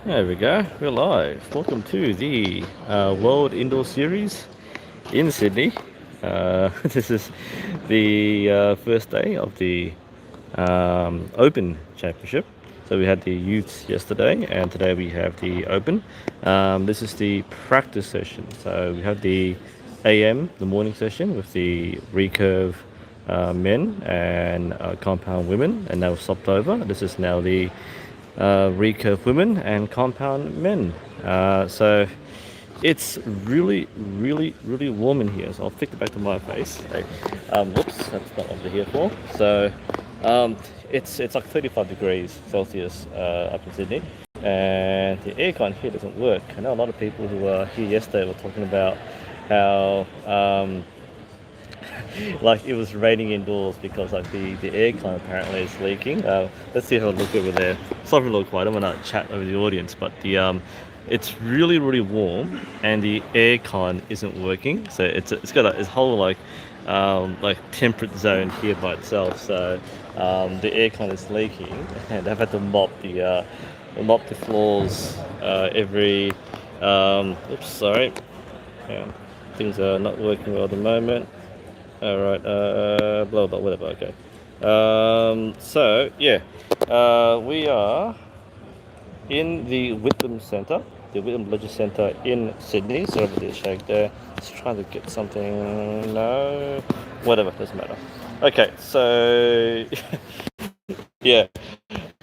There we go, we're live. Welcome to the World Indoor Series in Sydney. This is the first day of the Open Championship. So we had the youths yesterday, and today we have the Open. This is the practice session. So we have the AM, the morning session with the recurve men and compound women, and now stopped over. This is now the recurve women and compound men. So it's really warm in here. So I'll flick it back to my face. Hey, whoops, that's not what we're here for. So it's like 35 degrees Celsius up in Sydney, and the aircon here doesn't work. I know a lot of people who were here yesterday were talking about how like it was raining indoors because like the aircon apparently is leaking. Let's see how it look over there. It's not really quiet. I don't want to chat over the audience, but the it's really warm and the aircon isn't working. So it's got this whole like temperate zone here by itself. So the aircon is leaking, and I've had to mop the floors every. Oops, sorry. Yeah, things are not working well at the moment. All right, blah blah whatever. Okay. So yeah, we are in the Whitlam Centre, the Whitlam Leisure Centre in Sydney. So over there, shake there. Just trying to get something. No, whatever, doesn't matter. Okay, so yeah.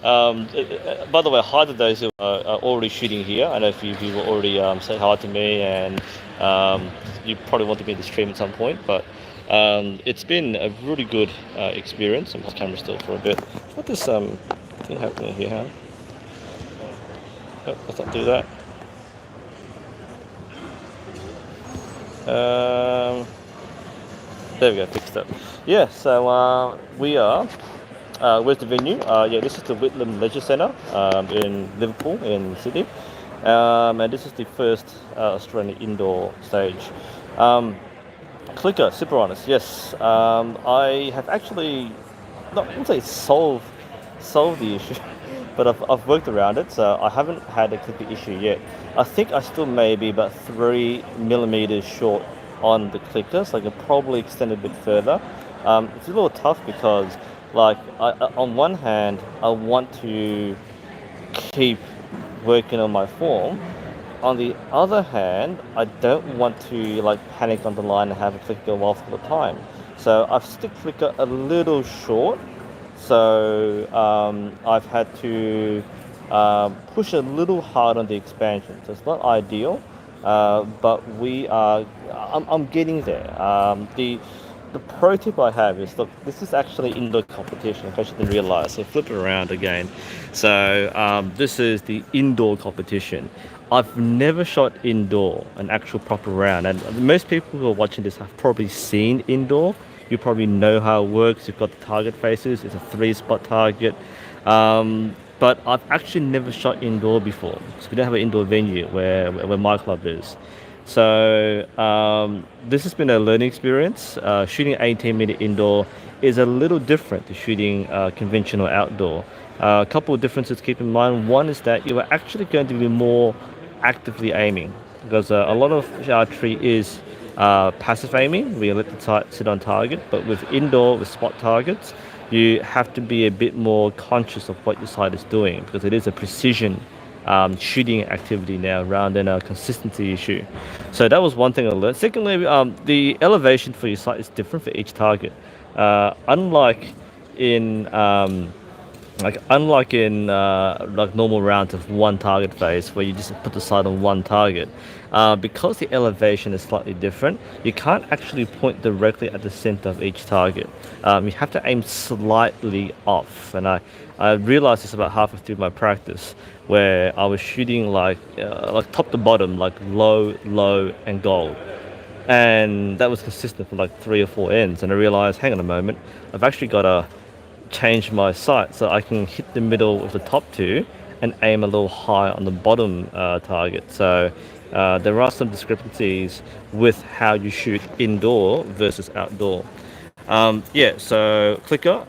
By the way, hi to those who are already shooting here. I know a few people already said hi to me, and you probably want to be in the stream at some point. But it's been a really good experience. I'm just camera still for a bit. What this thing happening here, huh? Oh, let's not do that. There we go, fixed it. Yeah, so we are. Where's the venue? Yeah, this is the Whitlam Leisure Centre in Liverpool, in Sydney. And this is the first Australian indoor stage. Clicker, super honest, yes. I have actually, not I wouldn't say solved the issue, but I've worked around it, so I haven't had a clicker issue yet. I think I still may be about 3 millimeters short on the clicker, so I can probably extend it a bit further. It's a little tough because, like, on one hand, I want to keep working on my form. On the other hand, I don't want to like panic on the line and have a clicker go off all the time. So I've stick flicker a little short. So I've had to push a little hard on the expansion. So it's not ideal, but I'm getting there. The pro tip I have is, look, this is actually indoor competition, in case you didn't realize. So flip it around again. So this is the indoor competition. I've never shot indoor, an actual proper round. And most people who are watching this have probably seen indoor. You probably know how it works. You've got the target faces. It's a 3-spot target. But I've actually never shot indoor before, because we don't have an indoor venue where my club is. So this has been a learning experience. Shooting 18-meter indoor is a little different to shooting conventional outdoor. A couple of differences to keep in mind. One is that you are actually going to be more actively aiming, because a lot of archery is passive aiming. We let the sight sit on target, but with indoor, with spot targets, you have to be a bit more conscious of what your sight is doing, because it is a precision shooting activity now rather than a consistency issue. So that was one thing I learned. Secondly, the elevation for your sight is different for each target. Unlike in like normal rounds of one target phase where you just put the sight on one target, because the elevation is slightly different, you can't actually point directly at the center of each target. You have to aim slightly off, and I realized this about halfway through my practice, where I was shooting like top to bottom, like low and gold, and that was consistent for like 3 or 4 ends. And I realized, hang on a moment, I've actually got to change my sight so I can hit the middle of the top two and aim a little high on the bottom target. So there are some discrepancies with how you shoot indoor versus outdoor. Yeah, so clicker,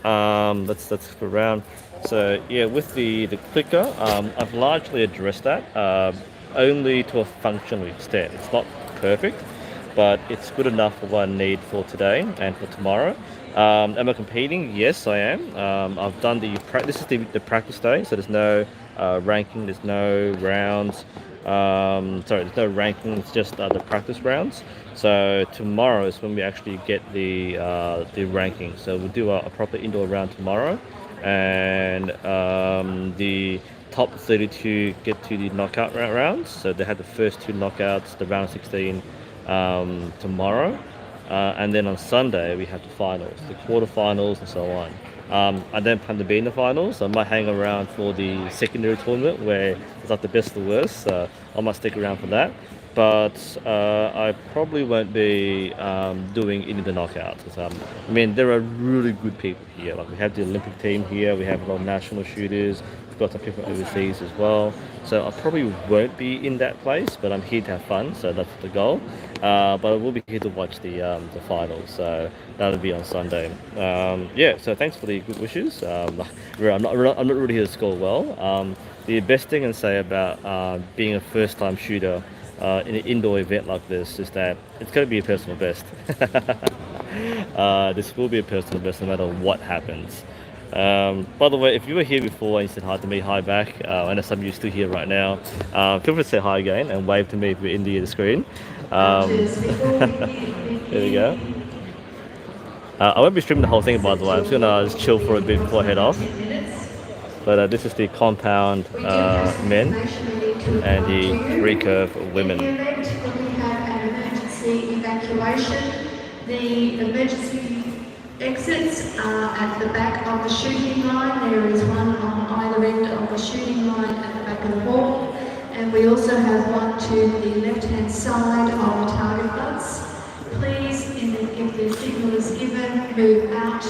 let's flip around. So yeah, with the clicker, I've largely addressed that, only to a functional extent. It's not perfect, but it's good enough for what I need for today and for tomorrow. Am I competing? Yes, I am. I've done this is the practice day, so there's no ranking, there's no rounds. Sorry, there's no ranking. It's just the practice rounds. So tomorrow is when we actually get the ranking. So we'll do a proper indoor round tomorrow, and the top 32 get to the knockout rounds. So they had the first two knockouts, the round 16 tomorrow, and then on Sunday we have the finals, the quarterfinals, and so on. I don't plan to be in the finals. I might hang around for the secondary tournament where it's like the best of the worst. I might stick around for that. But I probably won't be doing any of the knockouts. 'Cause, I mean, there are really good people here. Like we have the Olympic team here. We have a lot of national shooters. We've got some people overseas as well. So I probably won't be in that place. But I'm here to have fun. So that's the goal. But I will be here to watch the finals. So that'll be on Sunday. Yeah. So thanks for the good wishes. I'm not really here to score well. The best thing I can say about being a first-time shooter in an indoor event like this is that it's going to be a personal best. This will be a personal best no matter what happens. By the way, if you were here before and you said hi to me, hi back. I know some of you are still here right now. Feel free to say hi again and wave to me if you're in the screen. There we go. I won't be streaming the whole thing, by the way. I'm just gonna just chill for a bit before I head off. But this is the compound men and the recurve women. In the event that we have an emergency evacuation, the emergency exits are at the back of the shooting line. There is one on either end of the shooting line at the back of the hall. And we also have one to the left-hand side of the target butts. Please, if the signal is given, move out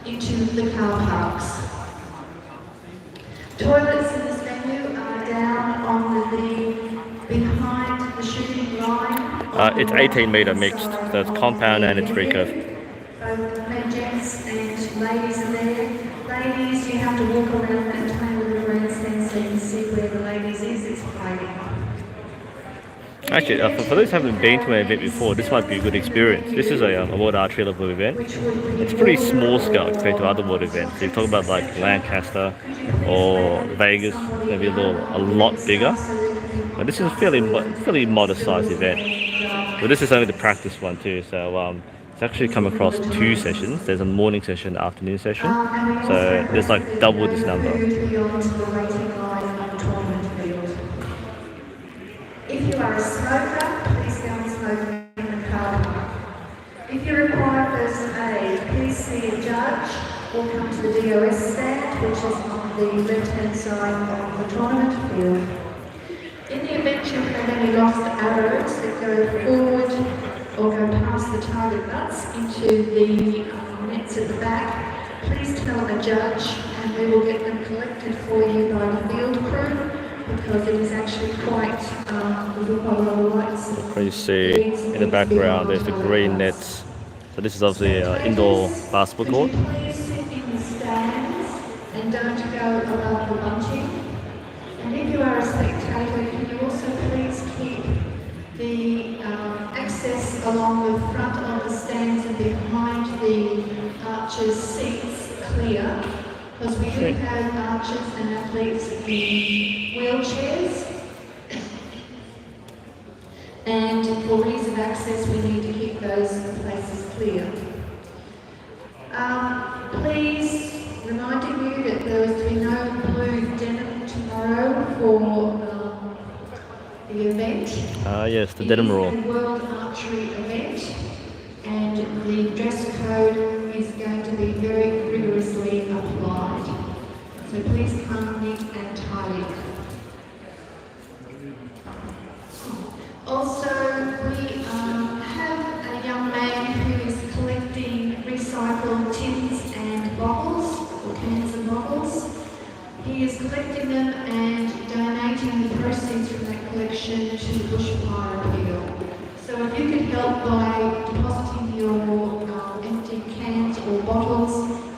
into the car parks. Toilets in this venue are down on behind the shooting line. It's 18-meter mixed, so it's compound and it's recurve. Both men, gents and ladies are there. Ladies, you have to walk around that plane with the grandstand so you can see where the ladies is. It's hiding. Actually, for those who haven't been to an event before, this might be a good experience. This is a World Archery level event. It's pretty small scale compared to other world events. So you talk about like Lancaster or Vegas, maybe a lot bigger. But this is a fairly modest sized event. But this is only the practice one too. So it's actually come across two sessions. There's a morning session, afternoon session. So there's like double this number. If you are a smoker, please go and smoke in the car park. If you require first aid, please see a judge or come to the DOS stand, which is on the left-hand side of the tournament field. In the event you have any lost arrows that go forward or go past the target butts into the nets at the back, please tell a judge and we will get them collected for you by the field crew, because it is actually quite You see in the background there's the green nets. So this is obviously an indoor basketball court. Could you please sit in the stands and don't go above the bunching? And if you are a spectator, can you also please keep the access along the front of the stands and behind the archers' seats clear? Because we do have archers and athletes in wheelchairs, and for ease of access we need to keep those places clear. Please, reminding you that there is to be no blue denim tomorrow for the event. Yes, the denim rule. It is a World Archery event, and the dress code is going to be very rigorously applied. So please come neat and tidy. Also, we have a young man who is collecting recycled tins and bottles, or cans and bottles. He is collecting them and donating the proceeds from that collection to the bushfire appeal. So if you could help by depositing your empty cans or bottles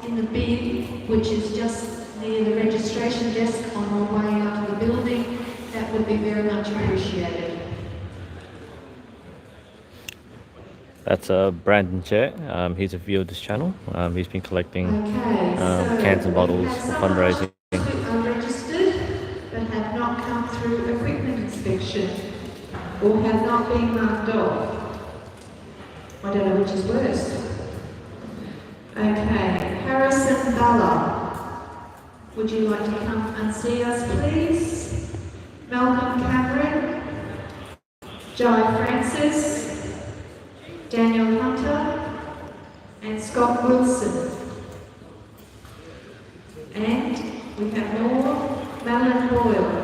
in the bin, which is just near near the registration desk on our way out of the building, that would be very much appreciated. That's Brandon Chair. He's a viewer of this channel. He's been collecting Okay, cans and so we bottles have for some fundraising. who are registered but have not come through equipment inspection or have not been marked off. I don't know which is worse. Okay, Harrison Balla, would you like to come and see us, please? Malcolm Cameron, Jai Francis, Daniel Hunter, and Scott Wilson. And we have more, Madeline Boyle.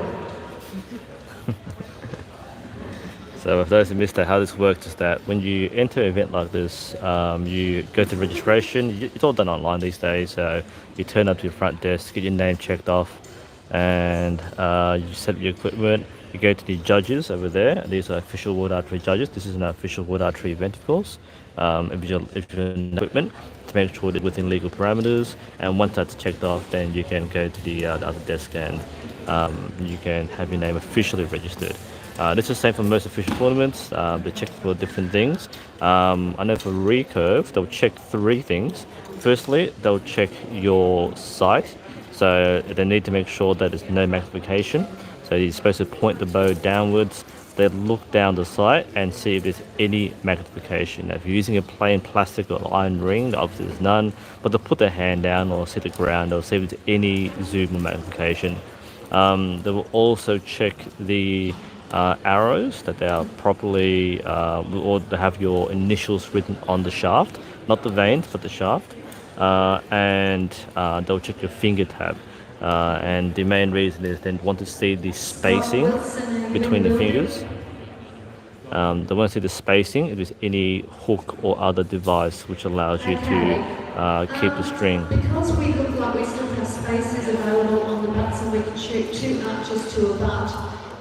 So if those who missed out, how this works is that when you enter an event like this, you go to registration. It's all done online these days. So you turn up to your front desk, get your name checked off, and you set up your equipment. You go to the judges over there. These are official World Archery judges. This is an official World Archery event, of course. If you're in equipment, to make sure that within legal parameters. And once that's checked off, then you can go to the other desk and you can have your name officially registered. This is the same for most official tournaments. They check for different things. I know for recurve, they'll check 3 things. Firstly, they'll check your sight. So they need to make sure that there's no magnification. So you're supposed to point the bow downwards. They look down the sight and see if there's any magnification. Now, if you're using a plain plastic or iron ring, obviously there's none. But they'll put their hand down or see the ground or see if there's any zoom or magnification. They will also check the arrows, that they are properly, or they have your initials written on the shaft, not the veins, but the shaft. And they'll check your finger tab. And the main reason is they want to see the spacing between the fingers. They want to see the spacing if there's any hook or other device which allows you to keep the string. Because we look like we still have spaces available on the butts and we can shoot 2 archers to a butt,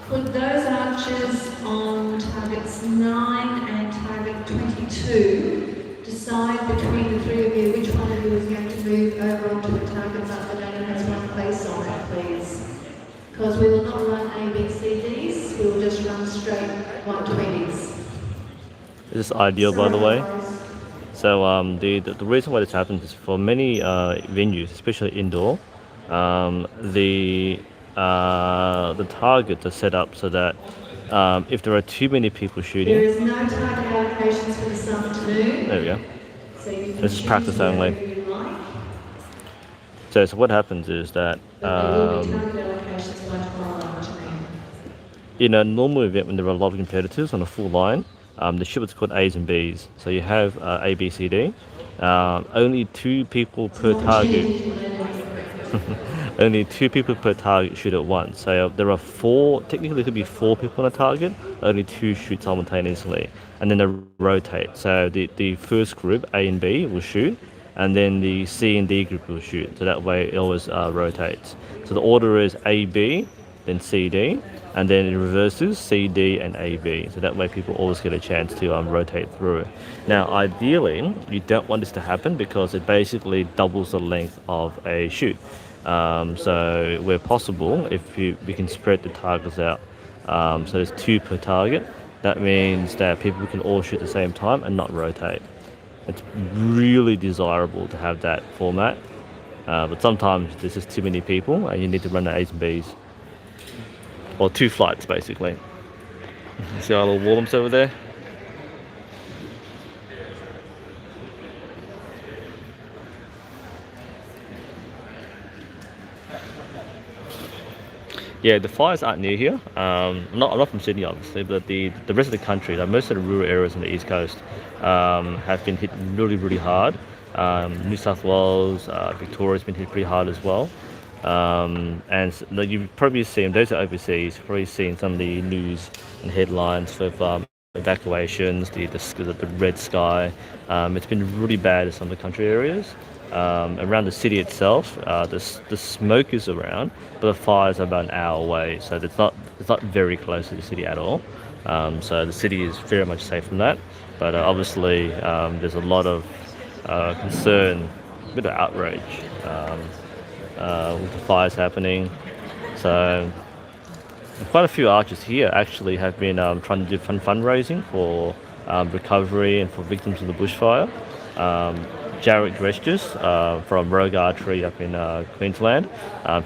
could those archers on targets 9 and target 22 decide between the 3 of you which one of you is going to move over onto the target butt that only has 1 place on it, please? Because we will not run A, B, C, Ds, we will just run straight 120s. This is ideal, by the way. So the reason why this happens is for many venues, especially indoor, the targets are set up so that if there are too many people shooting... There is no target allocations for this afternoon. There we go. So you can This is practice only. you like. So what happens is that But there will be target allocations by tomorrow afternoon. in a normal event when there are a lot of competitors on a full line, the shoot what's called A's and B's. So you have A, B, C, D. Only 2 people per target. Only 2 people per target shoot at once. So there are 4, technically there could be 4 people on a target, only 2 shoot simultaneously. And then they rotate. So the first group, A and B, will shoot, and then the C and D group will shoot. So that way it always rotates. So the order is A, B, then C, D, and then it reverses C, D, and A, B. So that way people always get a chance to rotate through. Now, ideally, you don't want this to happen because it basically doubles the length of a shoot. So where possible, if we can spread the targets out, so there's 2 per target, that means that people can all shoot at the same time and not rotate. It's really desirable to have that format, but sometimes there's just too many people and you need to run the A's and B's, or 2 flights basically. See our little warm-ups over there? Yeah, the fires aren't near here. I'm not from Sydney, obviously, but the rest of the country, like most of the rural areas on the East Coast, have been hit really, really hard. New South Wales, Victoria's been hit pretty hard as well. And you've probably seen, those are overseas, you've probably seen some of the news and headlines of evacuations, the red sky. It's been really bad in some of the country areas. Around the city itself, the smoke is around, but the fires are about an hour away, so it's not very close to the city at all. So the city is very much safe from that. But obviously, there's a lot of concern, a bit of outrage with the fires happening. So quite a few archers here actually have been trying to do fundraising for recovery and for victims of the bushfire. Jarrett Gestures from Rogue Archery up in Queensland.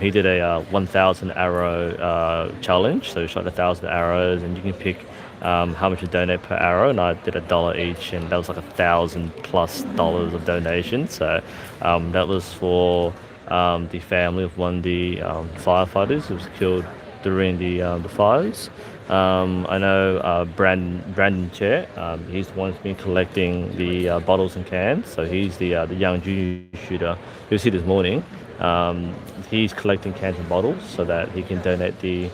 He did a 1,000 arrow challenge, so he shot 1,000 arrows, and you can pick how much to donate per arrow. And I did $1 each, and that was like $1,000+ of donations. So that was for the family of one of the firefighters who was killed during the fires. I know Brandon Chair. He's the one who's been collecting the bottles and cans. So he's the young junior shooter who was here this morning. He's collecting cans and bottles so that he can donate the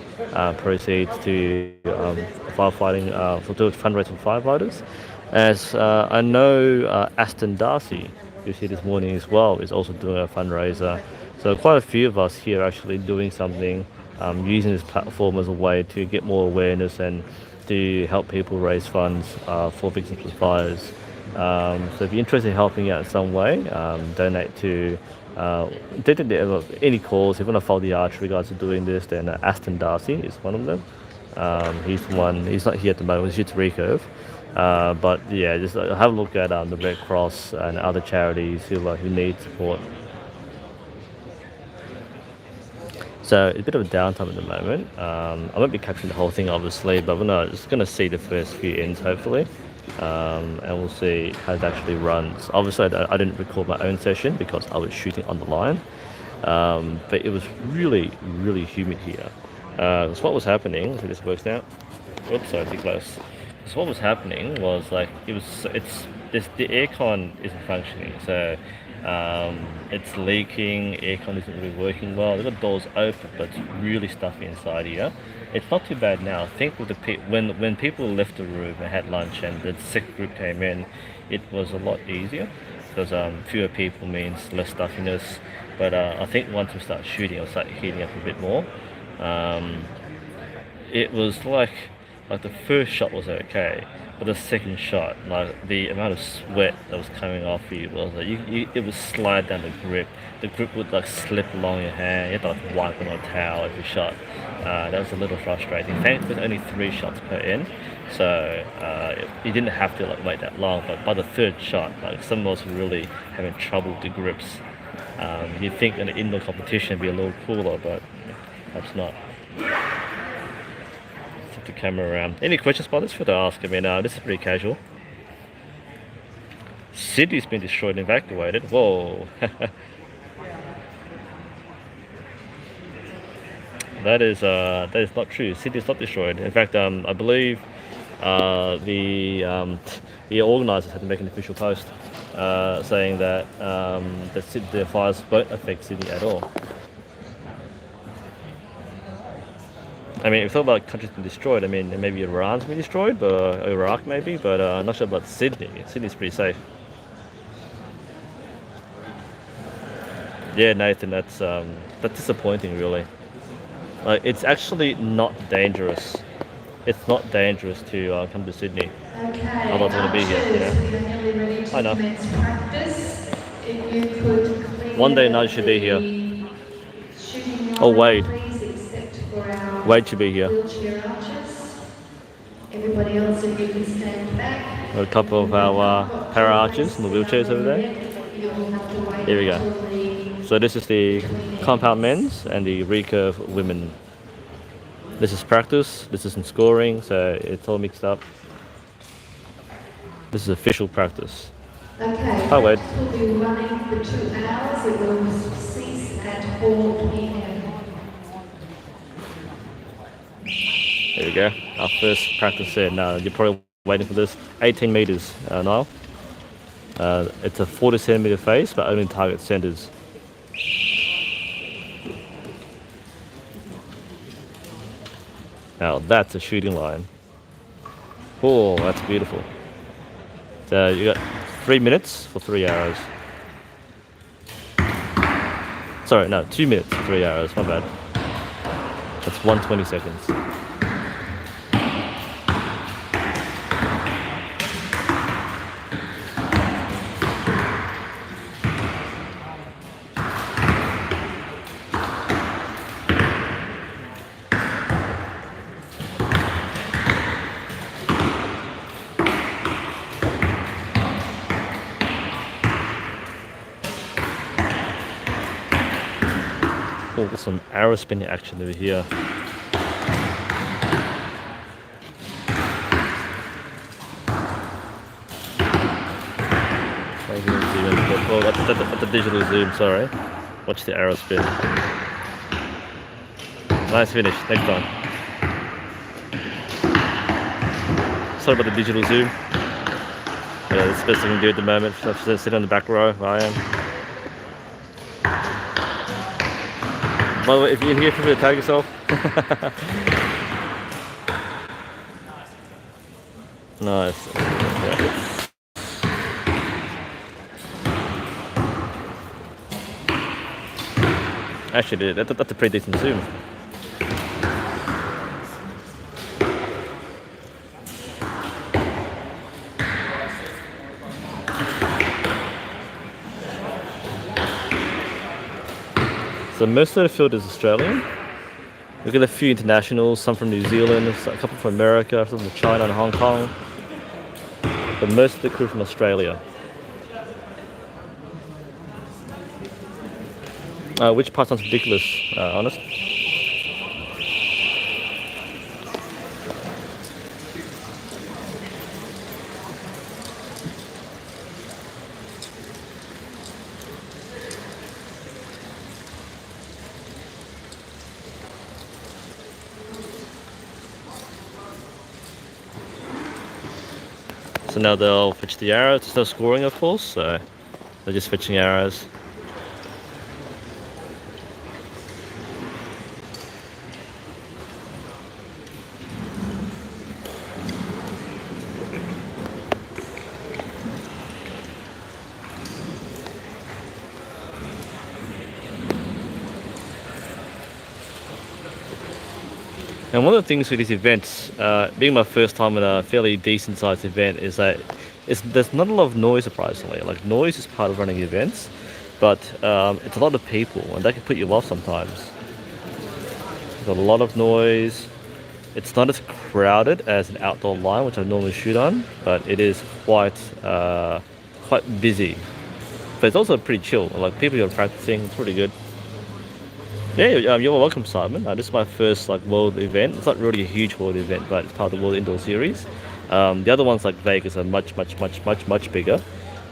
proceeds to firefighting for fundraising for firefighters. As I know, Aston Darcy, who's here this morning as well, is also doing a fundraiser. So quite a few of us here are actually doing something, using this platform as a way to get more awareness and to help people raise funds for victims of fires. So if you're interested in helping out in some way, donate to any cause. If you want to follow the archery guys who are doing this, then Aston Darcy is one of them. He's one. He's not here at the moment. He shoots recurve. But yeah, just have a look at the Red Cross and other charities who need support. So it's a bit of a downtime at the moment. I won't be capturing the whole thing, obviously, but we're just going to see the first few ends, hopefully, and we'll see how it actually runs. Obviously, I didn't record my own session because I was shooting on the line, but it was really, really humid here. So what was happening? So this works now. Oops, sorry, too close. So what was happening was the aircon isn't functioning, so it's leaking. Aircon isn't really working well. They've got doors open, but it's really stuffy inside here. It's not too bad now. I think with when people left the room and had lunch and the sick group came in, it was a lot easier because fewer people means less stuffiness. But I think once we start shooting, it'll start heating up a bit more. It was like the first shot was okay, but the second shot, like the amount of sweat that was coming off you was like it would slide down the grip. The grip would like slip along your hand. You had to like wipe it on a towel every shot. That was a little frustrating. Thankfully, only 3 shots per end, so you didn't have to like wait that long. But by the third shot, like some of us were really having trouble with the grips. You'd think in an indoor competition it'd be a little cooler, but perhaps not. Flip the camera around. Any questions about this? Feel to ask. I mean, this is pretty casual. Sydney's been destroyed and evacuated. Whoa. That is not true. Sydney's not destroyed. In fact, I believe the organisers had to make an official post saying that the fires won't affect Sydney at all. I mean, if you thought about countries being destroyed, I mean, maybe Iran's been destroyed, but Iraq maybe, but I'm not sure about Sydney. Sydney's pretty safe. Yeah, Nathan, that's disappointing, really. Like, it's actually not dangerous. It's not dangerous to come to Sydney. Okay, I'm not going to be here, you know. we are nearly ready to I know. commence practice. If you could clear One day Nudge should be here. the shooting Oh, line, Wade. please, except for our Wade should be here. wheelchair archers. Everybody else, if you can stand back. A couple of our para archers in the wheelchairs over there. You'll have to wait Here we go. until the So this is the compound men's and the recurve women. This is practice, this isn't scoring, so it's all mixed up. This is official practice. Okay, Hi, Wade. practice will be running for 2 hours. It will cease at 4 p.m. There we go, our first practice set. Now you're probably waiting for this. 18 meters, Niall. It's a 40 centimeter face, but only target centers. Now that's a shooting line. Oh, that's beautiful. So you got 3 minutes for 3 arrows. Sorry, no, 2 minutes for 3 arrows, my bad. That's 120 seconds. got some arrow spinning action over here. Oh, that's the digital zoom, sorry. Watch the arrow spin. Nice finish, next time. Sorry about the digital zoom. Yeah, that's the best I can do at the moment. So I'm sitting on the back row where I am. By the way, if you're in here, feel free to tag yourself. Nice. Yeah. Actually, that's a pretty decent zoom. So most of the field is Australian. We've got a few internationals, some from New Zealand, a couple from America, some from China and Hong Kong. But most of the crew from Australia. Which part sounds ridiculous, honest? So now they'll fetch the arrows. There's no scoring, of course, so they're just fetching arrows. And one of the things with these events, being my first time at a fairly decent sized event, is that there's not a lot of noise, surprisingly. Like, noise is part of running events, but it's a lot of people, and that can put you off sometimes. There's a lot of noise. It's not as crowded as an outdoor line, which I normally shoot on, but it is quite busy. But it's also pretty chill. Like, people who are practicing, it's pretty good. Yeah, you're welcome, Simon. This is my first world event. It's not really a huge world event, but it's part of the World Indoor Series. The other ones like Vegas are much bigger.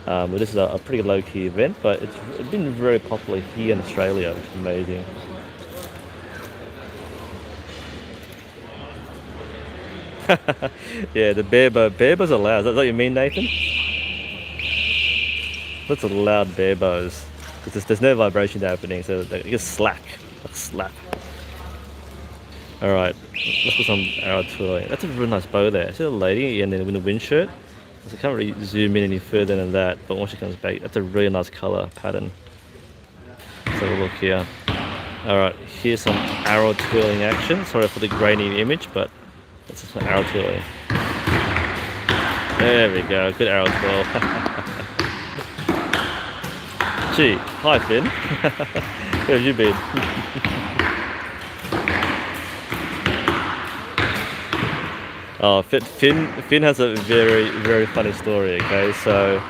But this is a pretty low-key event, but it's been very popular here in Australia, which is amazing. Yeah, the bear bows are loud. Is that what you mean, Nathan? That's a loud bear bows. There's no vibration happening, so they just slap. Alright, let's put some arrow twirling. That's a really nice bow there. See the lady in the wind shirt? I can't really zoom in any further than that, but once she comes back, that's a really nice colour pattern. Let's have a look here. Alright, here's some arrow twirling action. Sorry for the grainy image, but that's some arrow twirling. There we go, good arrow twirl. Gee, hi Finn. Where have you been? Oh, Finn has a very funny story. Okay, so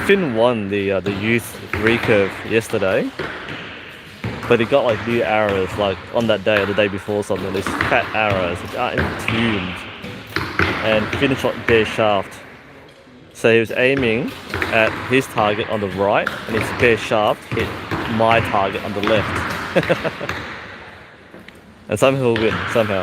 Finn won the youth recurve yesterday, but he got new arrows on that day or the day before something. These fat arrows which aren't even tuned, and Finn shot bare shaft. So he was aiming at his target on the right, and his bare shaft hit my target on the left. And somehow he'll win, somehow.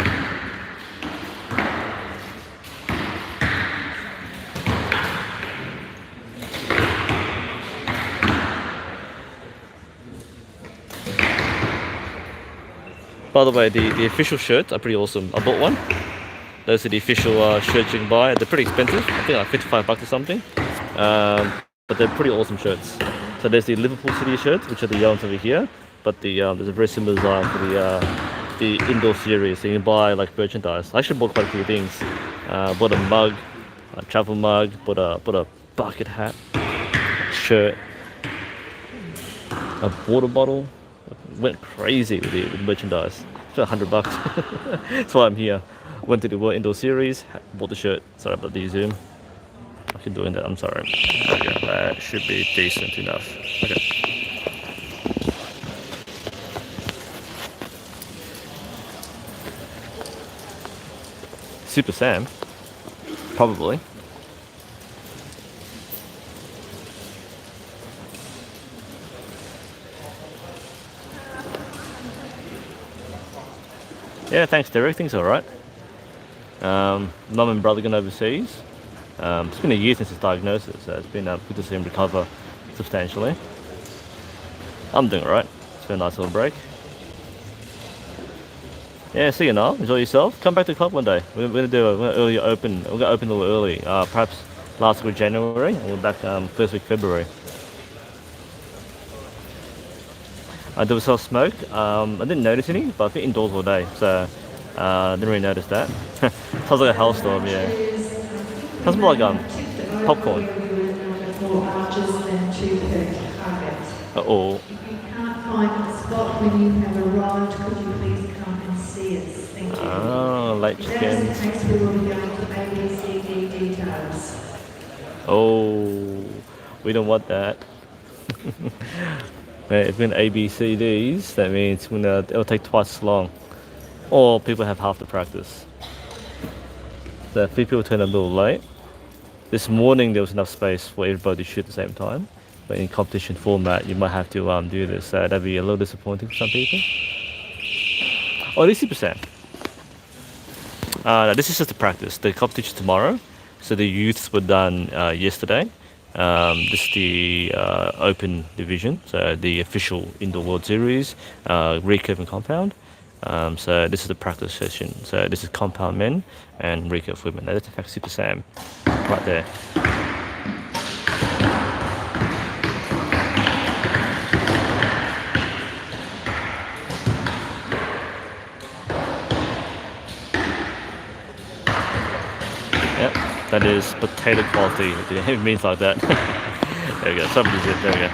By the way, the official shirts are pretty awesome. I bought one. Those are the official shirts you can buy. They're pretty expensive. I think $55 or something. But they're pretty awesome shirts. So there's the Liverpool City shirts, which are the yellow over here. But there's a very similar design for the indoor series. So you can buy merchandise. I actually bought quite a few things. Bought a mug, a travel mug. Bought a bucket hat, shirt, a water bottle. Went crazy with the merchandise. For $100. That's why I'm here. Went to the World Indoor Series, bought the shirt. Sorry about the zoom. I keep doing that. I'm sorry. There we go. That should be decent enough. Okay. Super Sam, probably. Yeah, thanks, Derek. Things all right. Mum and brother gone overseas. It's been a year since his diagnosis, so it's been good to see him recover substantially. I'm doing all right. It's been a nice little break. Yeah, see you now. Enjoy yourself. Come back to the club one day. We're gonna do a early open. We're gonna open a little early. Perhaps last week of January, and we're back first week February. There was self smoke. I didn't notice any, but I've been indoors all day, so didn't really notice that. Sounds like a hellstorm, yeah. Sounds more like popcorn. Uh-oh. If you can't find the spot when you have arrived, could you please come and see us? Thank you. Oh, late If that chickens. is the case, we will be going to ABCD details. Oh, we don't want that. If we're in ABCDs, that means it'll take twice as long. Or people have half the practice. So a few people turn a little late. This morning there was enough space for everybody to shoot at the same time. But in competition format, you might have to do this. So that'd be a little disappointing for some people. Oh, this is percent. No, this is just a practice. The competition tomorrow. So the youths were done yesterday. This is the open division, so the official indoor World Series, recurve and compound. So this is the practice session. So this is compound men and recurve women. Now that's in fact Super Sam, right there. Yep, that is potato quality. It means like that. There we go. Somebody's it. There we go.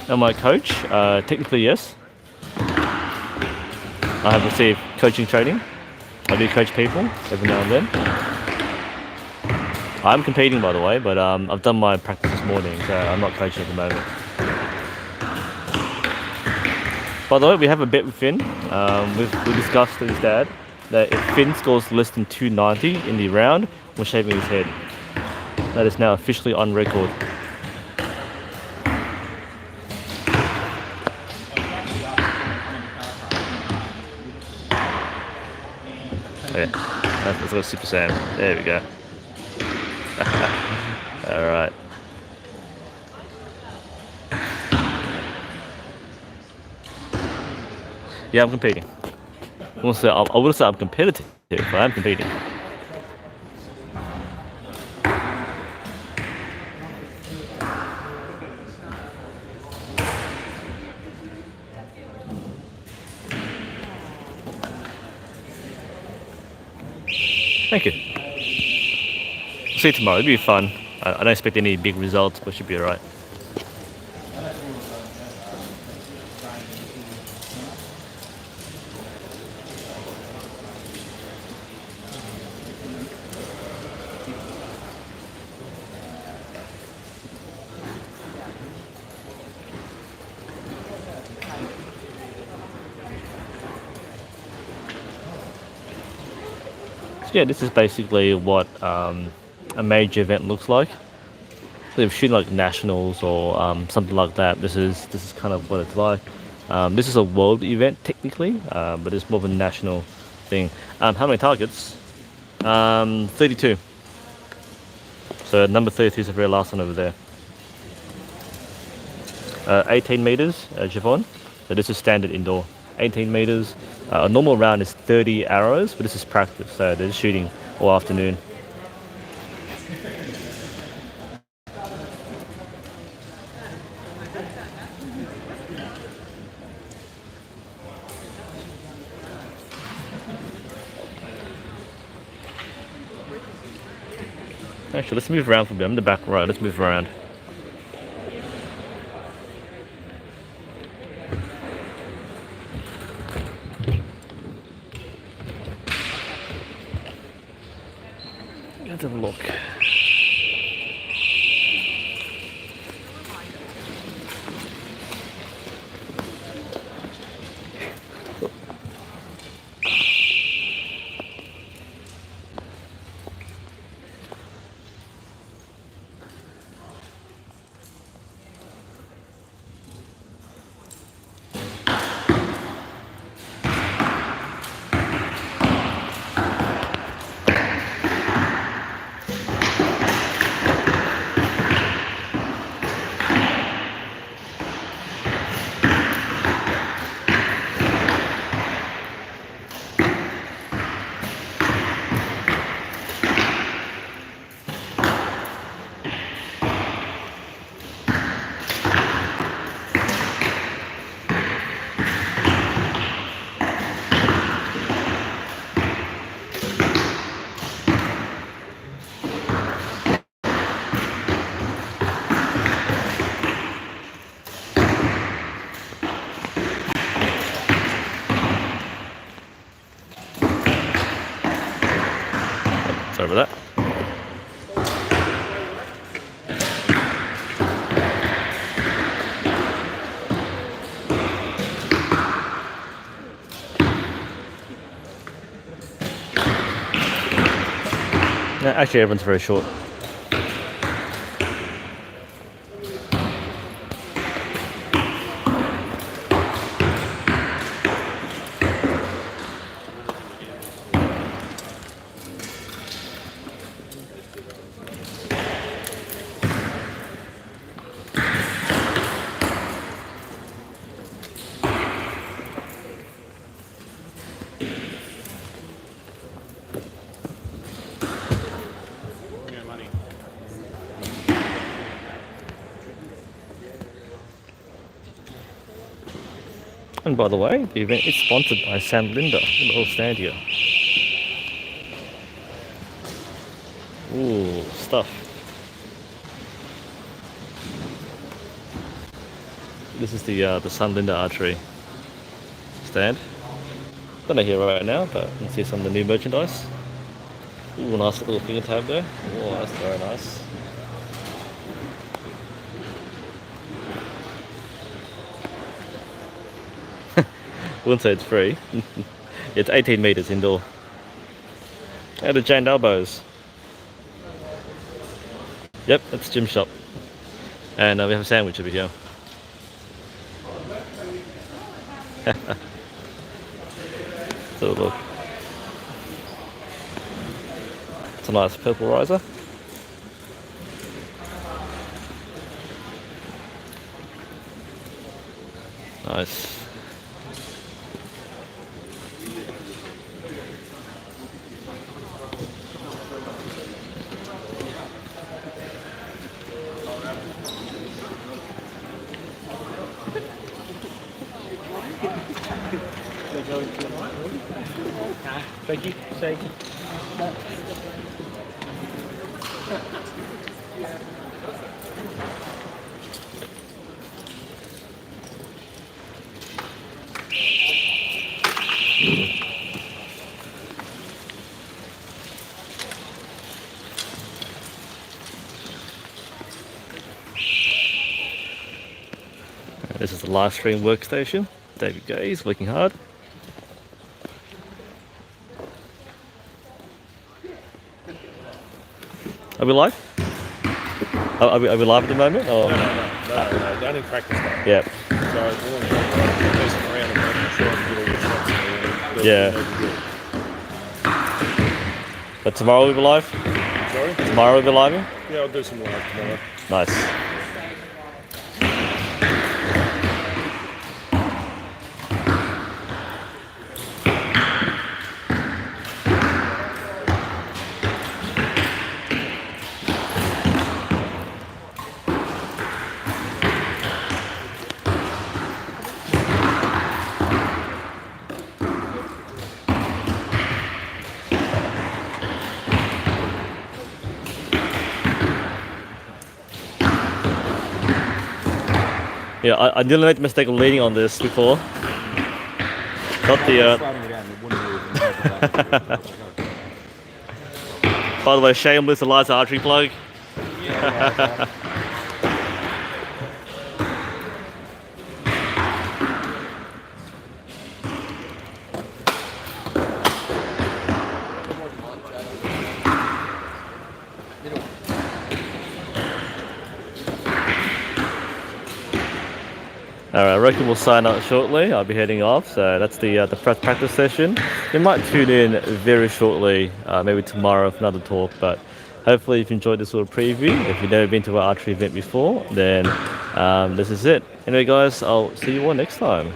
Am I a coach? Technically, yes. I have received coaching training. I do coach people every now and then. I'm competing, by the way, but I've done my practice this morning, so I'm not coaching at the moment. By the way, we have a bet with Finn. We discussed with his dad that if Finn scores less than 290 in the round, we're shaving his head. That is now officially on record. Yeah, let's go Super Sam. There we go. All right. Yeah, I'm competing. I wouldn't say I'm competitive, but I'm competing. Thank you. See you tomorrow. It'll be fun. I don't expect any big results, but it should be alright. Yeah, this is basically what a major event looks like. So if shooting like nationals or something like that, this is kind of what it's like. This is a world event technically, but it's more of a national thing. How many targets? 32. So number 32 is the very last one over there. 18 meters, Javon. So this is standard indoor. 18 meters. A normal round is 30 arrows, but this is practice, so they're just shooting all afternoon. Actually, let's move around for a bit. I'm in the back row. Let's move around. Let's have a look. Sorry about that. No, actually, everyone's very short. And by the way, the event is sponsored by San Linda. Look at the whole stand here. Ooh, stuff. This is the San Linda Archery stand. Got no here right now, but you can see some of the new merchandise. Ooh, nice little finger tab there. Oh, that's very nice. Wouldn't say it's free. It's 18 meters indoor. And the Jane elbows. Yep, that's Gym Shop. And we have a sandwich over here. So look. It's a nice purple riser. Nice. Thank you. Thank you. This is the live stream workstation. David Gay's working hard. Are we live? Are we live at the moment? Or? No. Only practice that. Yeah. So we'll do some around and making sure I can get all your shots and Yeah. But tomorrow we'll be live? Sorry? Tomorrow we'll be live? Yeah, I'll do some live tomorrow. Nice. Yeah, I didn't make the mistake of leaning on this before. Got the. Sliding it out and it wouldn't move. And you had to balance it. By the way, shameless Eliza archery plug. Alright, I reckon we'll sign up shortly. I'll be heading off, so that's the practice session. You might tune in very shortly, maybe tomorrow for another talk, but hopefully if you enjoyed this little preview. If you've never been to an archery event before, then this is it. Anyway guys, I'll see you all next time.